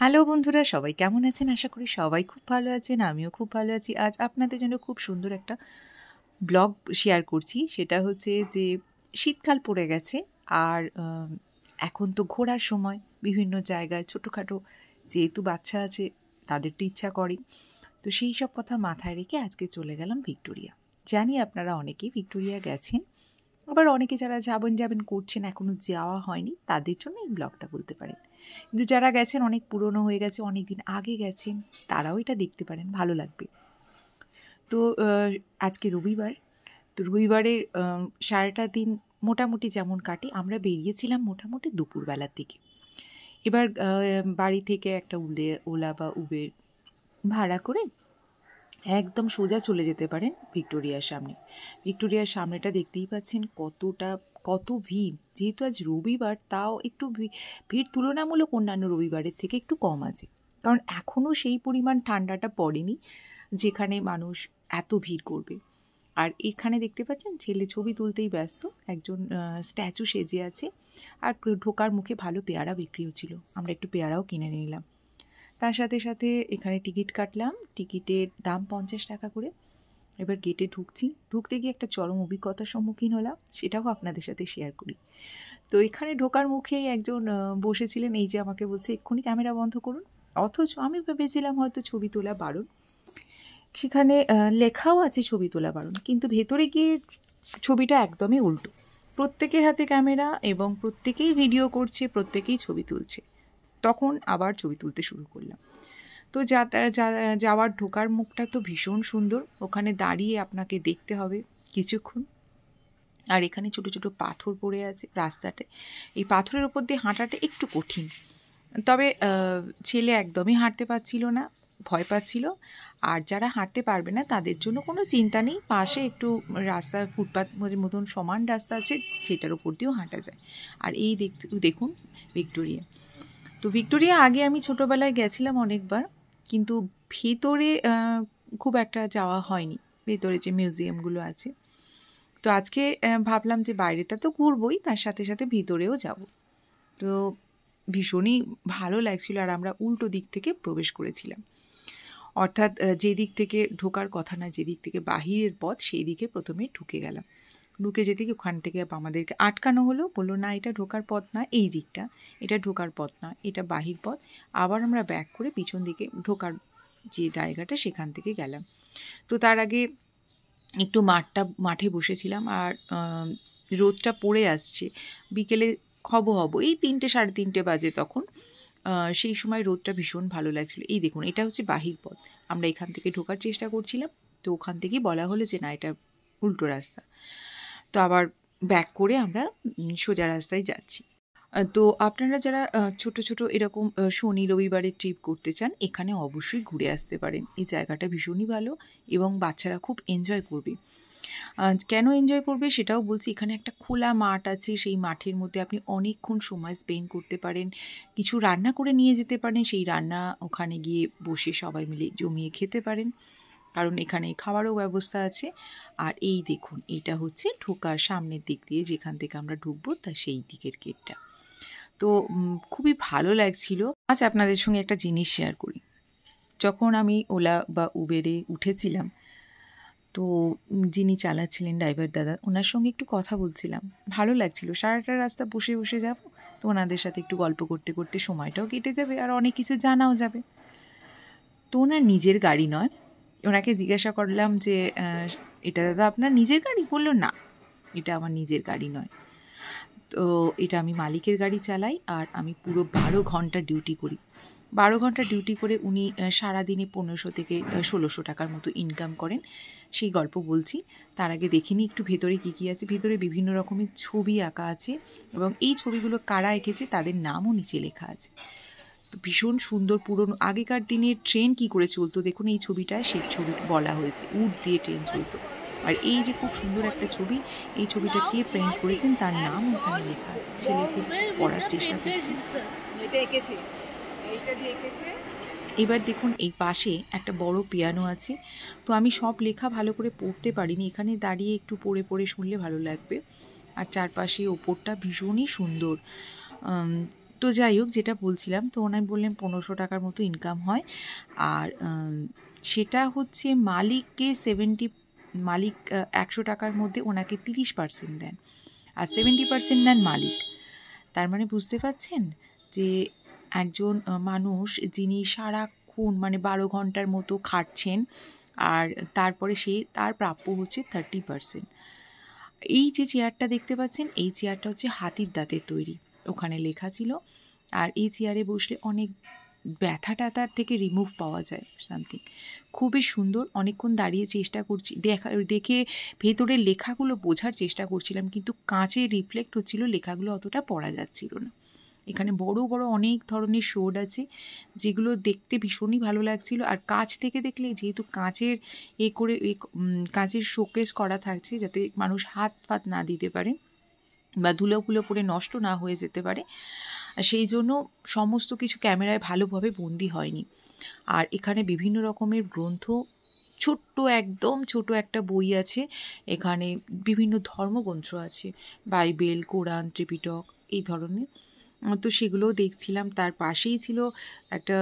Hello বন্ধুরা, সবাই কেমন আছেন? আশা করি সবাই খুব ভালো আছেন। আমিও খুব ভালো আছি। আজ আপনাদের জন্য খুব সুন্দর একটা ব্লগ শেয়ার করছি। সেটা হচ্ছে যে শীতকাল পড়ে গেছে আর এখন তো ঘোরার সময় বিভিন্ন জায়গায় ছোটোখাটো, যেহেতু বাচ্চা আছে তাদের তো ইচ্ছা করেই। তো সেই সব কথা মাথায় রেখে আজকে চলে গেলাম ভিক্টোরিয়া। জানি আপনারা অনেকেই ভিক্টোরিয়া গেছেন, আবার অনেকে যারা যাবেন করছেন এখনও যাওয়া হয়নি, তাদের জন্য এই ব্লগটা বলতে পারেন। কিন্তু যারা গেছেন, অনেক পুরনো হয়ে গেছে, অনেক দিন আগে গেছেন, তারাও এটা দেখতে পারেন, ভালো লাগবে। তো আজকে রবিবার, তো রবিবারে সারাটা দিন মোটামুটি যেমন কাটে, আমরা বেরিয়েছিলাম মোটামুটি দুপুরবেলার দিকে। এবার বাড়ি থেকে একটা ওলা বা উবের ভাড়া করে একদম সোজা চলে যেতে পারেন ভিক্টোরিয়ার সামনে। ভিক্টোরিয়ার সামনেটা দেখতেই পাচ্ছেন কত ভিড়। যেহেতু আজ রবিবার, তাও একটু ভিড় তুলনামূলক অন্যান্য রবিবারের থেকে একটু কম আছে, কারণ এখনও সেই পরিমাণ ঠান্ডাটা পড়েনি যেখানে মানুষ এত ভিড় করবে। আর এখানে দেখতে পাচ্ছেন ছেলে ছবি তুলতেই ব্যস্ত, একজন স্ট্যাচু সেজে আছে। আর ঢোকার মুখে ভালো পেয়ারা বিক্রি হচ্ছিল, আমরা একটু পেয়ারাও কিনে নিলাম। তার সাথে সাথে এখানে টিকিট কাটলাম, টিকিটের দাম 50 টাকা করে। এবার গেটে ঢুকতে গিয়ে একটা চরম অভিজ্ঞতার সম্মুখীন হলাম, সেটাও আপনাদের সাথে শেয়ার করি। তো এখানে ঢোকার মুখেই একজন বসেছিলেন, এই যে আমাকে বলছে এক্ষুনি ক্যামেরা বন্ধ করুন, অথচ আমি ভেবেছিলাম হয়তো ছবি তোলা বারণ। সেখানে লেখাও আছে ছবি তোলা বারণ, কিন্তু ভেতরে গিয়ে ছবিটা একদমই উল্টো। প্রত্যেকের হাতে ক্যামেরা এবং প্রত্যেকেই ভিডিও করছে, প্রত্যেকেই ছবি তুলছে। তখন আবার ছবি তুলতে শুরু করলাম। তো যাওয়ার ঢোকার মুখটা তো ভীষণ সুন্দর, ওখানে দাঁড়িয়ে আপনাকে দেখতে হবে কিছুক্ষণ। আর এখানে ছোট ছোট পাথর পড়ে আছে রাস্তাতে, এই পাথরের ওপর দিয়ে হাঁটাটা একটু কঠিন। তবে ছেলে একদমই হাঁটতে পারছিল না, ভয় পাচ্ছিল। আর যারা হাঁটতে পারবে না তাদের জন্য কোনো চিন্তা নেই, পাশে একটু রাস্তা ফুটপাথ মতন সমান রাস্তা আছে, সেটার উপর দিয়েও হাঁটা যায়। আর এই দেখুন ভিক্টোরিয়া। তো ভিক্টোরিয়া আগে আমি ছোটোবেলায় গেছিলাম অনেকবার, কিন্তু ভেতরে খুব একটা যাওয়া হয়নি, ভেতরে যে মিউজিয়ামগুলো আছে। তো আজকে ভাবলাম যে বাইরেটা তো ঘুরবই, তার সাথে সাথে ভিতরেও যাব। তো ভীষণই ভালো লাগছিল। আর আমরা উল্টো দিক থেকে প্রবেশ করেছিলাম, অর্থাৎ যে দিক থেকে ঢোকার কথা না, যে দিক থেকে বাহিরের পথ, সেই দিকে প্রথমে ঢুকে গেলাম। ঢুকে যেতে গিয়ে ওখান থেকে আমাদেরকে আটকানো হলো, বললো না এটা ঢোকার পথ না, এই দিকটা, এটা ঢোকার পথ না, এটা বাহির পথ। আবার আমরা ব্যাক করে পিছন দিকে ঢোকার যে জায়গাটা, সেখান থেকে গেলাম। তো তার আগে একটু মাঠে বসেছিলাম। আর রোদটা পড়ে আসছে, বিকেলে হব এই 3টে সাড়ে 3টে বাজে তখন। সেই সময় রোদটা ভীষণ ভালো লাগছিল। এই দেখুন, এটা হচ্ছে বাহির পথ। আমরা এখান থেকে ঢোকার চেষ্টা করছিলাম, তো ওখান থেকেই বলা হলো যে না, এটা উল্টো রাস্তা। তো আবার ব্যাক করে আমরা সোজা রাস্তায় যাচ্ছি। তো আপনারা যারা ছোট ছোট এরকম শনি রবিবারের ট্রিপ করতে চান, এখানে অবশ্যই ঘুরে আসতে পারেন। এই জায়গাটা ভীষণই ভালো এবং বাচ্চারা খুব এনজয় করবে। কেন এনজয় করবে সেটাও বলছি। এখানে একটা খোলা মাঠ আছে, সেই মাঠের মধ্যে আপনি অনেকক্ষণ সময় স্পেন্ড করতে পারেন। কিছু রান্না করে নিয়ে যেতে পারেন, সেই রান্না ওখানে গিয়ে বসে সবাই মিলে জমিয়ে খেতে পারেন, কারণ এখানে খাওয়ারও ব্যবস্থা আছে। আর এই দেখুন, এটা হচ্ছে ঢোকার সামনের দিক দিয়ে, যেখান থেকে আমরা ঢুকবো তা সেই দিকের গেটটা। তো খুবই ভালো লাগছিল। আজ আপনাদের সঙ্গে একটা জিনিস শেয়ার করি। যখন আমি ওলা বা উবেরে উঠেছিলাম, তো যিনি চালাচ্ছিলেন ড্রাইভার দাদা, ওনার সঙ্গে একটু কথা বলছিলাম, ভালো লাগছিল। সারাটা রাস্তা বসে বসে যাব, তো ওনাদের সাথে একটু গল্প করতে করতে সময়টাও কেটে যাবে আর অনেক কিছু জানাও যাবে। তো ওনার নিজের গাড়ি নয়। ওনাকে জিজ্ঞাসা করলাম যে এটা দাদা আপনার নিজের গাড়ি? বললো না, এটা আমার নিজের গাড়ি নয়। তো এটা আমি মালিকের গাড়ি চালাই, আর আমি পুরো 12 ঘন্টা ডিউটি করি। 12 ঘন্টা ডিউটি করে উনি সারাদিনে 1500 থেকে 1600 টাকার মতো ইনকাম করেন। সেই গল্প বলছি। তার আগে দেখে নিই একটু ভেতরে কী কী আছে। ভেতরে বিভিন্ন রকমের ছবি আঁকা আছে, এবং এই ছবিগুলো কারা এঁকেছে তাদের নামও নিচে লেখা আছে। তো ভীষণ সুন্দর। পুরনো আগেকার দিনের ট্রেন কী করে চলতো দেখুন, এই ছবিটায় সেই ছবি বলা হয়েছে, উড দিয়ে ট্রেন চলতো। আর এই যে খুব সুন্দর একটা ছবি, এই ছবিটা কে পেইন্ট করেছেন তার নাম এখানে লেখা আছে। ছেলে খুব পড়ার চেষ্টা করছে। এবার দেখুন, এই পাশে একটা বড় পিয়ানো আছে। তো আমি সব লেখা ভালো করে পড়তে পারিনি, এখানে দাঁড়িয়ে একটু পড়ে পড়ে শুনলে ভালো লাগবে। আর চারপাশে ওপরটা ভীষণই সুন্দর, তো যাই হোক, যেটা বলছিলাম, তো ওনাই বললেন 1500 টাকার মতো ইনকাম হয়। আর সেটা হচ্ছে মালিককে 100 টাকার মধ্যে ওনাকে 30% দেন, আর 70% নেন মালিক। তার মানে বুঝতে পারছেন যে একজন মানুষ যিনি সারাক্ষণ মানে 12 ঘন্টার মতো খাটছেন, আর তারপরে তার প্রাপ্য হচ্ছে 30%। এই যে চেয়ারটা দেখতে পাচ্ছেন, এই চেয়ারটা হচ্ছে হাতির দাঁতের তৈরি, ওখানে লেখা ছিল। আর এই চেয়ারে বসলে অনেক ব্যথা ট্যাথার থেকে রিমুভ পাওয়া যায় সামথিং। খুবই সুন্দর। অনেকক্ষণ দাঁড়িয়ে চেষ্টা করছি দেখে ভেতরের লেখাগুলো বোঝার চেষ্টা করছিলাম, কিন্তু কাঁচে রিফ্লেক্ট হচ্ছিল, লেখাগুলো অতটা পড়া যাচ্ছিল না। এখানে বড় বড় অনেক ধরনের শোড আছে, যেগুলো দেখতে ভীষণই ভালো লাগছিল। আর কাছ থেকে দেখলে, যেহেতু কাঁচের কাঁচের শোকেস করা থাকছে, যাতে মানুষ হাত ফাত না দিতে পারে বা ধুলো পড়ে নষ্ট না হয়ে যেতে পারে, সেই জন্য সমস্ত কিছু ক্যামেরায় ভালোভাবে বন্দি হয়নি। আর এখানে বিভিন্ন রকমের গ্রন্থ, একদম ছোট একটা বই আছে। এখানে বিভিন্ন ধর্মগ্রন্থ আছে, বাইবেল, কোরআন, ত্রিপিটক, এই ধরনের। তো সেগুলোও দেখছিলাম। তার পাশেই ছিল একটা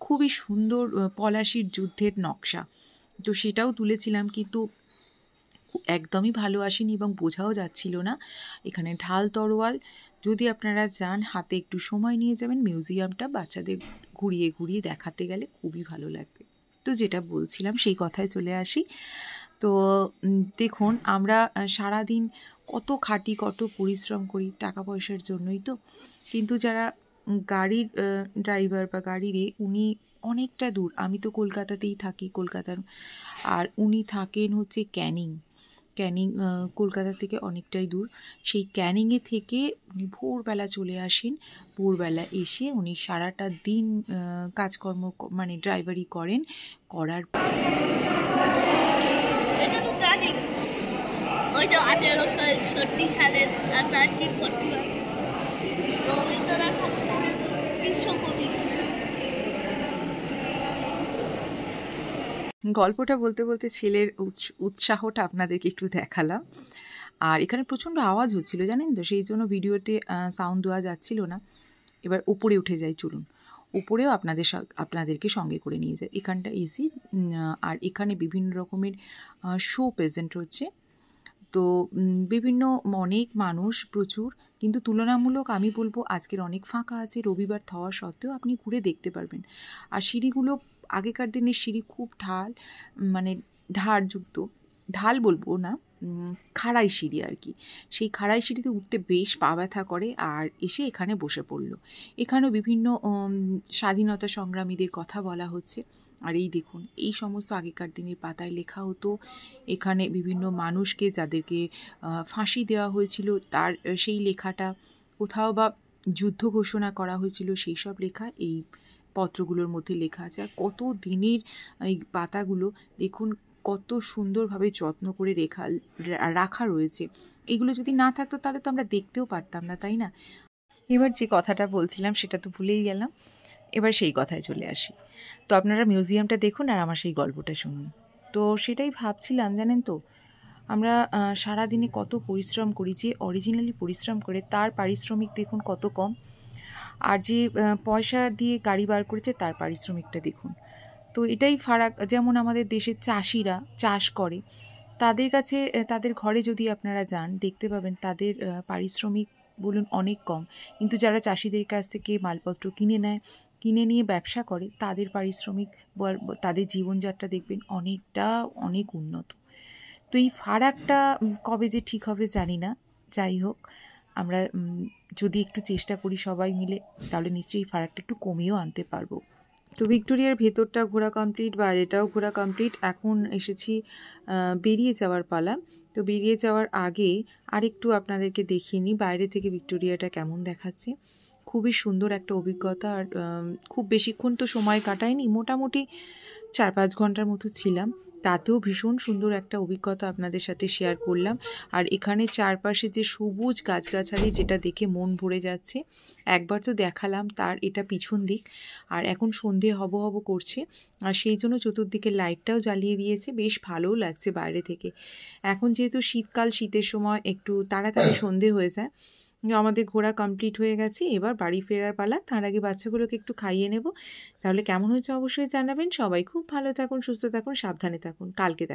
খুবই সুন্দর পলাশির যুদ্ধের নকশা, তো সেটাও তুলেছিলাম, কিন্তু একদমই ভালো আসেনি এবং বোঝাও যাচ্ছিল না। এখানে ঢাল তরোয়াল, যদি আপনারা যান হাতে একটু সময় নিয়ে যাবেন, মিউজিয়ামটা বাচ্চাদের ঘুরিয়ে ঘুরিয়ে দেখাতে গেলে খুবই ভালো লাগবে। তো যেটা বলছিলাম সেই কথায় চলে আসি। তো দেখুন, আমরা সারাদিন কত খাটি, কত পরিশ্রম করি টাকা পয়সার জন্যই তো, কিন্তু যারা গাড়ির ড্রাইভার বা গাড়িরে, উনি অনেকটা দূর। আমি তো কলকাতাতেই থাকি, কলকাতার, আর উনি থাকেন হচ্ছে ক্যানিং কলকাতা থেকে অনেকটাই দূর। সেই ক্যানিংয়ে থেকে উনি ভোরবেলা চলে আসেন। ভোরবেলা এসে উনি সারাটা দিন কাজকর্ম মানে ড্রাইভারি করেন, করার ওই তো 1860 সালের 1941 রবীন্দ্রনাথ ঠাকুরের বিশ্বকবি। গল্পটা বলতে বলতে ছেলের উৎসাহটা আপনাদেরকে একটু দেখালাম। আর এখানে প্রচণ্ড আওয়াজ হচ্ছিল, জানেন তো, সেই জন্য ভিডিওতে সাউন্ড দেওয়া যাচ্ছিল না। এবার উপরে উঠে যাই, চলুন উপরেও আপনাদেরকে সঙ্গে করে নিয়ে যায়। এখানটা এসি, আর এখানে বিভিন্ন রকমের শো প্রেজেন্ট হচ্ছে। তো বিভিন্ন অনেক মানুষ, প্রচুর, কিন্তু তুলনামূলক আমি বলবো আজকের অনেক ফাঁকা আছে, রবিবার হওয়া সত্ত্বেও আপনি ঘুরে দেখতে পারবেন। আর সিঁড়িগুলো, আগেকার দিনের সিঁড়ি খুব মানে ধারযুক্ত, ঢাল বলবো না, খাড়াই সিঁড়ি আর কি। সেই খাড়াই সিঁড়িতে উঠতে বেশ পা ব্যথা করে। আর এসে এখানে বসে পড়লো। এখানেও বিভিন্ন স্বাধীনতা সংগ্রামীদের কথা বলা হচ্ছে। আর এই দেখুন, এই সমস্ত আগেকার দিনের পাতায় লেখা হতো। এখানে বিভিন্ন মানুষকে, যাদেরকে ফাঁসি দেওয়া হয়েছিল, তার সেই লেখাটা, কোথাও বা যুদ্ধ ঘোষণা করা হয়েছিল, সেই সব লেখা এই পত্রগুলোর মধ্যে লেখা আছে। আর কত দিনের এই পাতাগুলো দেখুন, কত সুন্দরভাবে যত্ন করে রাখা রয়েছে। এগুলো যদি না থাকতো তাহলে তো আমরা দেখতেও পারতাম না, তাই না? এবার যে কথাটা বলছিলাম সেটা তো ভুলেই গেলাম। এবার সেই কথায় চলে আসি। তো আপনারা মিউজিয়ামটা দেখুন আর আমার সেই গল্পটা শুনুন। তো সেটাই ভাবছিলাম, জানেন তো, আমরা সারাদিনে কত পরিশ্রম করি, যে অরিজিনালি পরিশ্রম করে তার পারিশ্রমিক দেখুন কত কম, আর যে পয়সা দিয়ে গাড়ি বার করেছে তার পারিশ্রমিকটা দেখুন। তো এটাই ফারাক। যেমন আমাদের দেশের চাষিরা চাষ করে, তাদের কাছে, তাদের ঘরে যদি আপনারা যান, দেখতে পাবেন তাদের পারিশ্রমিক বলুন অনেক কম, কিন্তু যারা চাষিদের কাছ থেকে মালপত্র কিনে নিয়ে ব্যবসা করে, তাদের পারিশ্রমিক, তাদের জীবনযাত্রা দেখবেন অনেক উন্নত। তো এই ফারাকটা কবে যে ঠিক হবে জানি না। যাই হোক, আমরা যদি একটু চেষ্টা করি সবাই মিলে, তাহলে নিশ্চয়ই এই ফারাকটা একটু কমিয়েও আনতে পারবো। তো ভিক্টোরিয়ার ভেতরটা ঘোরা কমপ্লিট, বাইরেটাও ঘোরা কমপ্লিট। এখন এসেছি বেরিয়ে যাওয়ার পালা। তো বেরিয়ে যাওয়ার আগে আরেকটু আপনাদেরকে দেখিয়ে নিই বাইরে থেকে ভিক্টোরিয়াটা কেমন দেখাচ্ছে। খুবই সুন্দর একটা অভিজ্ঞতা। আর খুব বেশিক্ষণ তো সময় কাটাইনি, মোটামুটি 4-5 ঘন্টার মতো ছিলাম। তাতেও ভীষণ সুন্দর একটা অভিজ্ঞতা আপনাদের সাথে শেয়ার করলাম। আর এখানে চারপাশে যে সবুজ গাছগাছালি, যেটা দেখে মন ভরে যাচ্ছে। একবার তো দেখালাম, তার এটা পিছন দিক। আর এখন সন্ধে হব করছে, আর সেই জন্য চতুর্দিকে লাইটটাও জ্বালিয়ে দিয়েছে, বেশ ভালোও লাগছে বাইরে থেকে। এখন যেহেতু শীতকাল, শীতের সময় একটু তাড়াতাড়ি সন্ধে হয়ে যায়, আমাদের ঘোরা কমপ্লিট হয়ে গেছে, এবার বাড়ি ফেরার পালা। তার আগে বাচ্চাগুলোকে একটু খাইয়ে নেব। তাহলে কেমন হয়েছে অবশ্যই জানাবেন। সবাই খুব ভালো থাকুন, সুস্থ থাকুন, সাবধানে থাকুন। কালকে দেখা